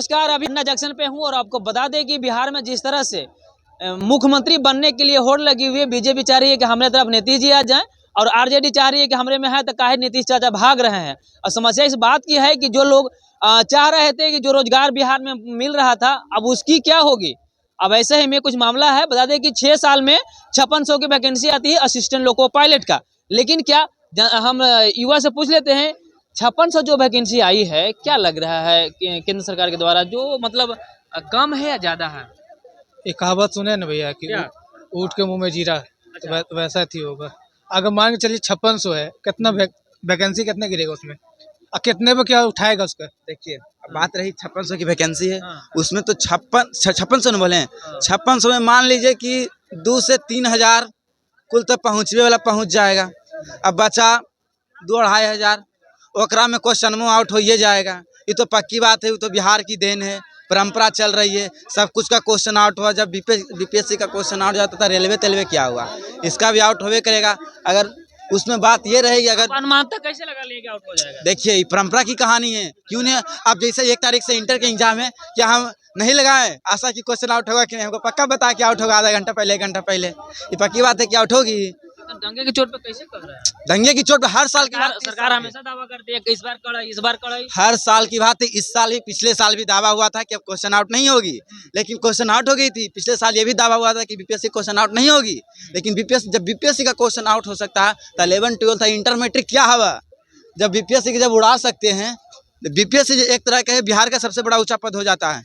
नमस्कार, अभी अन्ना जंक्शन पे हूँ और आपको बता दें कि बिहार में जिस तरह से मुख्यमंत्री बनने के लिए होड़ लगी हुई है। बीजेपी चाह रही है कि हमारे तरफ नीतीश जी आ जाएं और आरजेडी चाह रही है कि हमरे में है तो काहे नीतीश चाचा भाग रहे हैं। और समस्या इस बात की है कि जो लोग चाह रहे थे कि जो रोजगार बिहार में मिल रहा था अब उसकी क्या होगी। अब ऐसे ही में कुछ मामला है, बता दें कि 6 साल में 5600 की वैकेंसी आती है असिस्टेंट लोको पायलट का। लेकिन क्या हम युवा से पूछ लेते हैं, 5600 जो वैकेंसी आई है क्या लग रहा है केंद्र सरकार के द्वारा जो मतलब कम है या ज्यादा है? एक कहावत सुने ना भैया कि क्या? ऊँट के मुंह में जीरा। तो अच्छा। वैसा थी होगा। अगर मान के चलिए 5600 है, कितना वैकेंसी कितने गिरेगा उसमें और कितने पे क्या उठाएगा उसका। देखिए अब बात रही 5600 की वैकेंसी है। हाँ। उसमें तो 5600 न बोले, हाँ। 5600 में मान लीजिए कि 2 से 3000 कुल तो पहुँचने वाला पहुँच जाएगा। अब बचा 2-2,500 ओकरा में क्वेश्चन आउट होइए जाएगा। ये तो पक्की बात है, वो तो बिहार की देन है, परंपरा चल रही है। सब कुछ का क्वेश्चन आउट हुआ, जब बीपीएससी का क्वेश्चन आउट जाता था रेलवे तेलवे क्या हुआ, इसका भी आउट होवे करेगा। अगर उसमें बात ये रहेगी, अगर अनुमान तक कैसे लगा लिए कि आउट हो जाएगा? देखिए ये परंपरा की कहानी है, क्यों नहीं। अब जैसे 1 तारीख से इंटर के एग्जाम है, क्या हम नहीं लगाए आशा की क्वेश्चन आउट होगा कि नहीं? हमको पक्का बता कि आउट होगा आधा घंटा पहले 1 घंटा पहले। ये पक्की बात है कि आउट होगी। तो दंगे की चोट पे कैसे कर रहा है? दंगे की चोट पे हर साल की बात है, सरकार हमेशा दावा करती है कि इस बार कड़ाई, इस बार कड़ाई। हर साल की बात है। इस साल भी, पिछले साल भी दावा हुआ था कि अब क्वेश्चन आउट नहीं होगी, लेकिन क्वेश्चन आउट हो गई थी। पिछले साल ये भी दावा हुआ था कि बीपीएससी क्वेश्चन आउट नहीं होगी, लेकिन जब बीपीएससी का क्वेश्चन आउट हो सकता है तो 11, 12 इंटर मैट्रिक क्या हुआ। जब बीपीएससी की जब उड़ा सकते हैं, बीपीएससी एक तरह का है बिहार का सबसे बड़ा ऊंचा पद हो जाता है।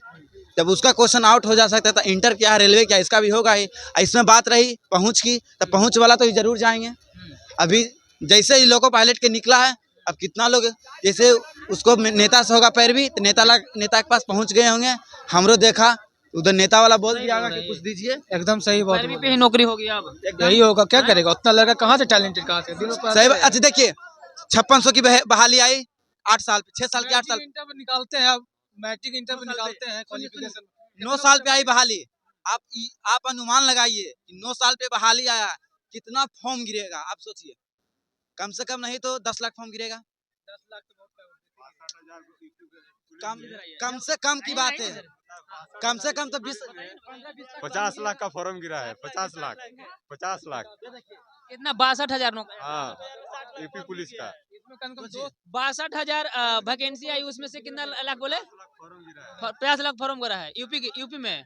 जब उसका क्वेश्चन आउट हो जा सकता है तो इंटर क्या है, रेलवे क्या, इसका भी होगा ही। इसमें बात रही पहुँच की, तो पहुँच वाला तो ये जरूर जाएंगे। अभी जैसे ही लोको पायलट के निकला है, अब कितना लोग जैसे उसको नेता से होगा पैरवी, तो नेता के पास पहुंच गए होंगे। हमरो देखा उधर नेता वाला बोल दिया होगा कि कुछ दीजिए। एकदम सही बात पैरवी बोल पे ही नौकरी होगी अब। रहे। यही होगा, क्या करेगा उतना लड़का, कहाँ से टैलेंटेड, कहाँ से दिनों पर सही बात। अच्छा देखिए 5600 की बहाली आई 8 साल पे, 6 साल के 8 साल, इंटर में निकालते हैं। अब मैट्रिक इंटर में निकालते हैं क्वालिफिकेशन। 9 साल पे आई बहाली। आप अनुमान लगाइए कि 9 साल पे बहाली आया, कितना फॉर्म गिरेगा आप सोचिए। कम से कम नहीं तो 10 लाख फॉर्म गिरेगा। 10 लाख तो बहुत कम से कम की बात है, कम से कम तो 50 लाख का फॉर्म गिरा है। 50 लाख 50 लाख। कितना? 62,000 नौकरी। हाँ, यूपी पुलिस का 62,000 वैकेंसी आई, उसमें से कितना लाख बोले? फॉर्म गिरा है। 50 लाख फॉर्म भरा है यूपी में।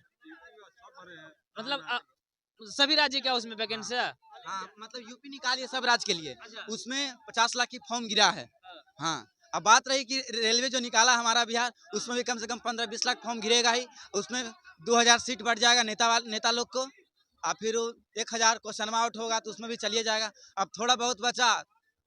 मतलब सभी राज्य क्या उसमें वैकेंसी है? हाँ, मतलब यूपी निकालिए सब राज्य के लिए, उसमें 50 लाख की फॉर्म गिरा है। हाँ, अब बात रही कि रेलवे जो निकाला हमारा बिहार, उसमें भी कम से कम 15-20 लाख फॉर्म गिरेगा ही। उसमें 2000 सीट बढ़ जाएगा नेता लोग को, और फिर 1000 क्वेश्चन आउट होगा तो उसमें भी चलिए जाएगा। अब थोड़ा बहुत बचा,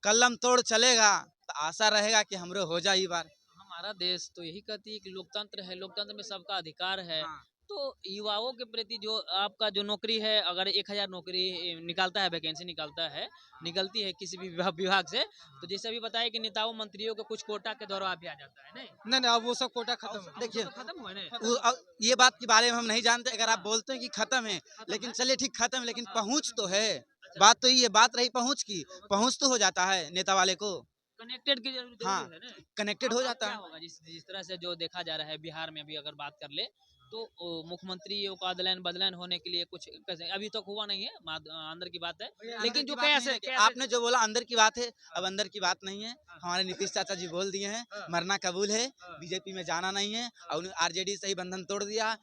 कलम तोड़ चलेगा, तो आशा रहेगा कि हमरो हो जाए। बार हमारा देश तो यही कहती है कि लोकतंत्र है, लोकतंत्र में सबका अधिकार है। हाँ। तो युवाओं के प्रति जो आपका जो नौकरी है, अगर 1000 नौकरी निकालता है, वैकेंसी निकलती है किसी भी विभाग से, तो जैसे अभी बताया कि नेताओं मंत्रियों के कुछ कोटा के दौरान भी आ जाता है नहीं? नहीं, अब वो सब कोटा खत्म है। देखिए तो खत्म हुआ है ना? ये बात के बारे में हम नहीं जानते। अगर आप बोलते हैं कि खत्म है, लेकिन चलिए ठीक खत्म है, लेकिन पहुंच तो है। बात तो ये बात रही पहुंच की, पहुंच तो हो जाता है नेता वाले को, कनेक्टेड की जरूरी हाँ, है ना? कनेक्टेड हो अब जाता क्या है। होगा जिस तरह से जो देखा जा रहा है बिहार में, अभी अगर बात कर ले तो मुख्यमंत्रियों का बदलान होने के लिए कुछ अभी तक हुआ नहीं है, अंदर की बात है। लेकिन जो कैसे आपने जो बोला अंदर की बात है, अब अंदर की बात नहीं है। हमारे नीतीश चाचा जी बोल दिए हैं, मरना कबूल है, बीजेपी में जाना नहीं है, और आरजेडी से ही बंधन तोड़ दिया।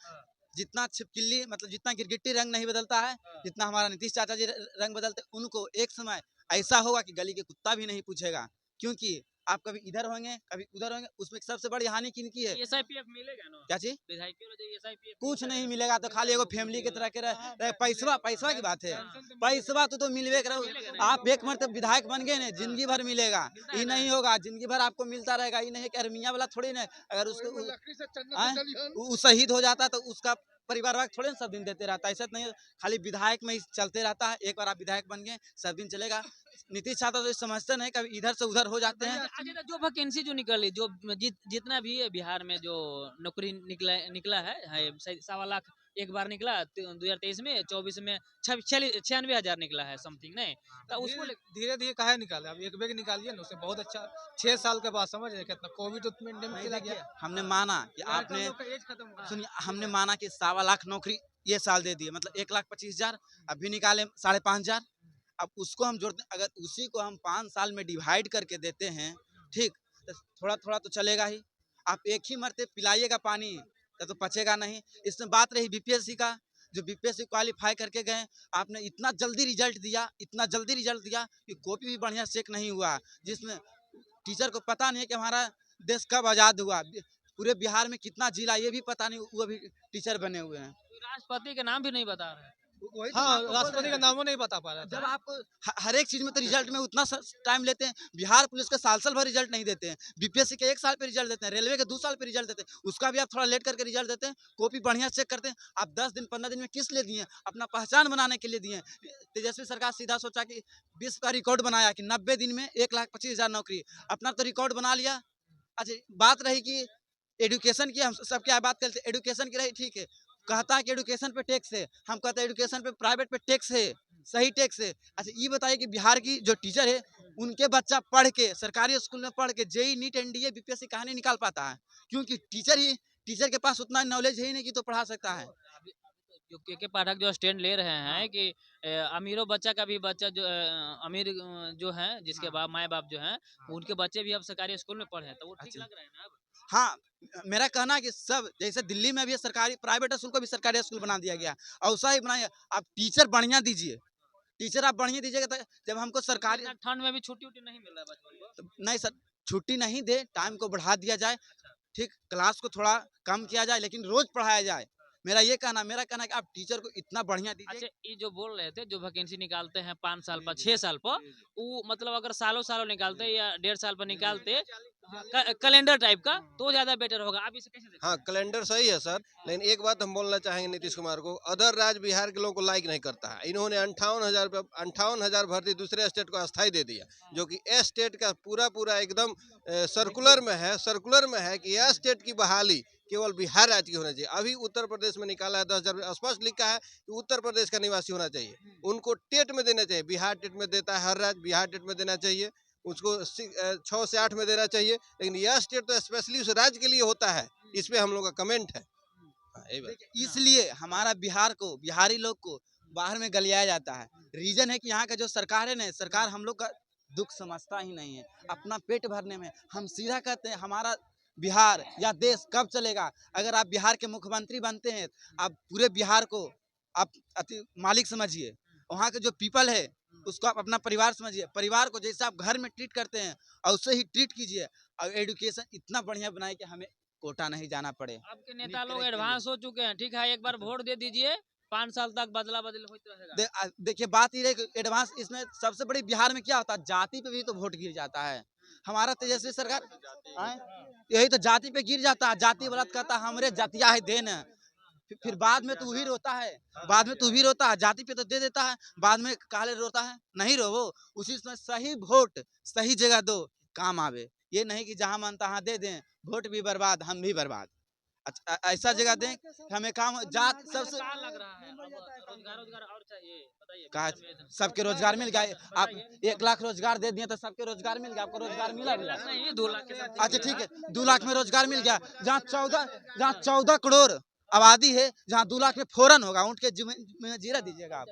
जितना छिपकिल्ली मतलब जितना गिरगिट्टी रंग नहीं बदलता है, जितना हमारा नीतीश चाचा जी रंग बदलते, उनको एक समय ऐसा होगा कि गली के कुत्ता भी नहीं पूछेगा। क्योंकि आप कभी इधर होंगे कभी उधर होंगे, उसमें सबसे बड़ी हानि किनकी है? एसआईपीएफ मिलेगा ना? क्या चीज? विधायकों को जो एसआईपीएफ कुछ नहीं मिलेगा, तो खाली एगो फैमिली के तरह के रहे। पैसा की बात है, पैसा तो मिलवे करो। आप एक मरतब विधायक बन गए ना, जिंदगी भर मिलेगा। ये नहीं होगा जिंदगी भर आपको मिलता रहेगा, ये नहीं कि मियाँ वाला थोड़ी ना। अगर उसको वो शहीद हो जाता तो उसका परिवार वाले थोड़े सब दिन देते रहता है। ऐसा नहीं, खाली विधायक में ही चलते रहता है। एक बार आप विधायक बन गए सब दिन चलेगा। नीतीश चाहता तो समझते नहीं, कभी इधर से उधर हो जाते हैं। अच्छा, जो वैकेंसी जो निकली, जो जितना भी है बिहार में जो नौकरी निकला है 1.25 लाख एक बार निकला 2023 में, 24 में 96,000 निकला है समथिंग, नहीं तो उसको धीरे धीरे काहे निकाले, अब एक बैग निकालिए ना, उससे बहुत अच्छा 6 साल के बाद समझ रहे कितना कोविड पेंडेमिक नहीं, चला देखिए, गया, हमने माना कि आपने एज खत्म हो गया। सुनिए, हमने माना कि 1.25 लाख नौकरी ये साल दे दिए, मतलब 1,25,000, अभी निकाले 5,500। अब उसको हम जोड़ते, अगर उसी को हम 5 साल में डिवाइड करके देते हैं, ठीक, तो थोड़ा थोड़ा तो चलेगा ही। आप एक ही मरते पिलाइएगा पानी तो पचेगा नहीं। इसमें बात रही बीपीएससी का, जो बीपीएससी क्वालिफाई करके गए, आपने इतना जल्दी रिजल्ट दिया, इतना जल्दी रिजल्ट दिया कि कॉपी भी बढ़िया चेक नहीं हुआ, जिसमें टीचर को पता नहीं है कि हमारा देश कब आज़ाद हुआ, पूरे बिहार में कितना जिला ये भी पता नहीं, वो भी टीचर बने हुए हैं। राष्ट्रपति के नाम भी नहीं बता रहे हैं। वही तो हाँ, आपको बोल राष्ट्रपति रहे का हैं। नामों नहीं बता पा रहा जब था। आपको हर एक चीज में तो रिजल्ट में उतना टाइम लेते हैं, बिहार पुलिस का साल साल भर रिजल्ट नहीं देते हैं, बीपीएससी के 1 साल पे रिजल्ट देते हैं, रेलवे के 2 साल पे रिजल्ट देते हैं, उसका भी आप थोड़ा लेट करके रिजल्ट देते हैं, कॉपी बढ़िया चेक करते हैं। आप 10 दिन 15 दिन में किस लिए दिए? अपना पहचान बनाने के लिए दिए। तेजस्वी सरकार सीधा सोचा कि विश्व का रिकॉर्ड बनाया कि 90 दिन में 1,25,000 नौकरी, अपना तो रिकॉर्ड बना लिया। अच्छा, बात रही कि एडुकेशन की, हम सब क्या बात करते हैं, एडुकेशन की रही, ठीक है, कहता है कि एडुकेशन पे टैक्स है, हम कहते हैं एडुकेशन पे प्राइवेट पे टैक्स है, सही टैक्स है। अच्छा, ये बताइए कि बिहार की जो टीचर है, उनके बच्चा पढ़ के सरकारी स्कूल में पढ़ के जेई नीट एनडीए बीपीएससी कहाँ नहीं निकाल पाता है? क्योंकि टीचर के पास उतना नॉलेज है ही नहीं कि तो पढ़ा सकता है। जो के पाठक जो स्टैंड ले रहे हैं कि अमीरों बच्चा का भी बच्चा जो अमीर जो है, जिसके बाप माए बाप जो हैं, उनके बच्चे भी अब सरकारी स्कूल में पढ़े हैं, तो वो ठीक अच्छा। लग रहा है ना अब? हाँ, मेरा कहना है कि सब, जैसे दिल्ली में भी सरकारी प्राइवेट स्कूल को भी सरकारी स्कूल बना दिया गया, और वैसा ही बनाइए। आप टीचर बढ़िया दीजिए, टीचर आप बढ़िया दीजिएगा, तो जब हमको सरकारी, इतना ठंड में भी छुट्टी उट्टी नहीं मिल रहा है बच्चों को। नहीं सर, छुट्टी नहीं दे, टाइम को बढ़ा दिया जाए, ठीक, क्लास को थोड़ा कम किया जाए, लेकिन रोज पढ़ाया जाए। मेरा कहना है कि आप टीचर को इतना बढ़िया अच्छा, दीजिए। ये जो बोल रहे थे, जो वैकेंसी निकालते हैं 5 साल पर 6 साल पर, वो मतलब अगर सालों सालों निकालते या 1.5 साल पर निकालते कैलेंडर टाइप का, तो ज्यादा बेटर होगा। आप इसे कैसे देखते हाँ, हैं? कैलेंडर सही है सर, लेकिन एक बात हम बोलना चाहेंगे नीतीश कुमार को, अदर राज्य बिहार के लोगों को लाइक नहीं करता है। इन्होंने 58,000 भर्ती दूसरे स्टेट को अस्थायी दे दिया, जो कि ए स्टेट का पूरा एकदम सर्कुलर में है कि यह स्टेट की बहाली केवल बिहार राज्य की होना चाहिए। अभी उत्तर प्रदेश में निकाला है 10,000, स्पष्ट लिखा है कि उत्तर प्रदेश का निवासी होना चाहिए, उनको टेट में देना चाहिए। बिहार टेट में देता है हर राज्य, बिहार टेट में देना चाहिए, उसको 6 से 8 में देना चाहिए, लेकिन यह स्टेट तो स्पेशली उस राज्य के लिए होता है। इस पे हम लोग का कमेंट है। हाँ, यही बात। इसलिए हमारा बिहार को, बिहारी लोग को बाहर में गलियाया जाता है। रीजन है कि यहाँ का जो सरकार है ना, सरकार हम लोग का दुख समझता ही नहीं है, अपना पेट भरने में। हम सीधा कहते हैं, हमारा बिहार या देश कब चलेगा? अगर आप बिहार के मुख्यमंत्री बनते हैं, आप पूरे बिहार को आप मालिक समझिए, वहाँ के जो पीपल है उसको आप अपना परिवार समझिए। परिवार को जैसे आप घर में ट्रीट करते हैं, और उससे ही ट्रीट कीजिए, और एजुकेशन इतना बढ़िया बनाए कि हमें कोटा नहीं जाना पड़े। आपके नेता लोग एडवांस हो चुके हैं, ठीक है, एक बार वोट दे दीजिए, 5 साल तक बदला बदल होता रहेगा। देखिए, बात ये रही एडवांस, इसमें सबसे बड़ी बिहार में क्या होता है, जाति पे भी तो वोट गिर जाता है। हमारा तेजस्वी सरकार यही तो जाति पे गिर जाता है, जाति वाला कहता है हमरे जातिया है देन, फिर बाद में तो वही रोता है, जाति पे तो दे देता है, बाद में काले रोता है, नहीं रोवो। उसी समय सही वोट सही जगह दो, काम आवे। ये नहीं कि जहाँ मन तहाँ दे दें, वोट भी बर्बाद, हम भी बर्बाद। अच्छा, ऐसा जगह दें कि हमें काम, जात सबसे कहाँ लग रहा है? अब रोजगार और चाहिए, बताइए। कहा, सबके रोजगार मिल गया। आप 1 लाख रोजगार दे दिए तो सबके रोजगार मिल गया, आपको रोजगार मिला भी नहीं, 2 लाख के साथ। अच्छा ठीक है, 2 लाख में रोजगार मिल गया। जहाँ 14 करोड़ आबादी है, जहाँ 2 लाख में फौरन होगा, ऊँट के जीरा दीजिएगा आप।